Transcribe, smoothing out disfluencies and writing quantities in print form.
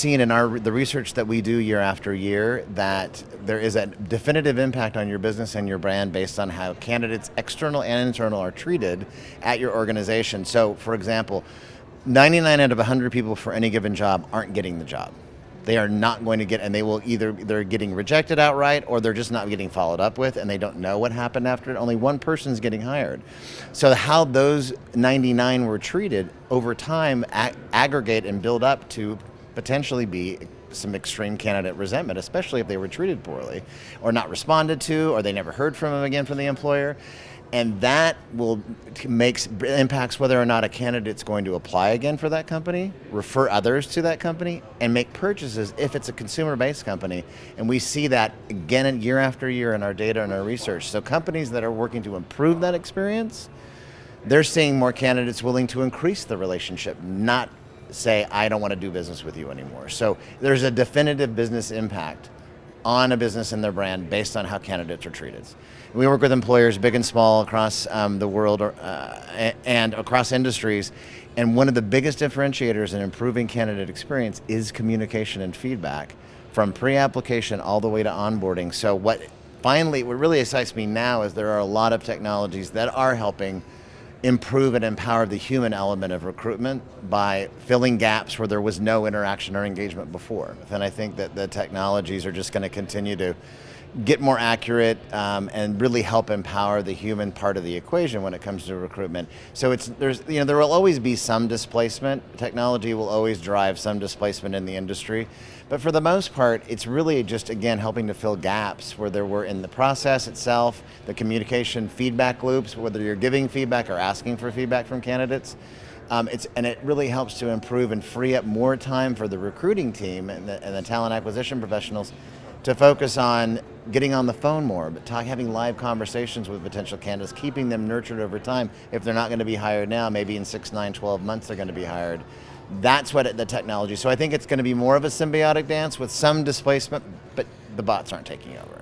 seen in the research that we do year after year that there is a definitive impact on your business and your brand based on how candidates, external and internal, are treated at your organization. So, for example, 99 out of 100 people for any given job aren't getting the job. They are not going to get, and they will they're getting rejected outright, or they're just not getting followed up with, and they don't know what happened after it. Only one person's getting hired. So how those 99 were treated over time aggregate and build up to potentially be some extreme candidate resentment, especially if they were treated poorly, or not responded to, or they never heard from them again from the employer. And that impacts whether or not a candidate's going to apply again for that company, refer others to that company, and make purchases if it's a consumer-based company. And we see that again year after year in our data and our research. So companies that are working to improve that experience, they're seeing more candidates willing to increase the relationship, not say, I don't want to do business with you anymore. So there's a definitive business impact on a business and their brand based on how candidates are treated. We work with employers big and small across the world and across industries, and one of the biggest differentiators in improving candidate experience is communication and feedback from pre-application all the way to onboarding. So what really excites me now is there are a lot of technologies that are helping improve and empower the human element of recruitment by filling gaps where there was no interaction or engagement before. And I think that the technologies are just going to continue to get more accurate and really help empower the human part of the equation when it comes to recruitment. So there will always be some displacement. Technology will always drive some displacement in the industry. But for the most part, it's really just, again, helping to fill gaps where there were in the process itself, the communication feedback loops, whether you're giving feedback or asking for feedback from candidates. And it really helps to improve and free up more time for the recruiting team and the talent acquisition professionals to focus on getting on the phone more, but having live conversations with potential candidates, keeping them nurtured over time. If they're not going to be hired now, maybe in 6, 9, 12 months they're going to be hired. That's what the technology. So I think it's going to be more of a symbiotic dance with some displacement, but the bots aren't taking over.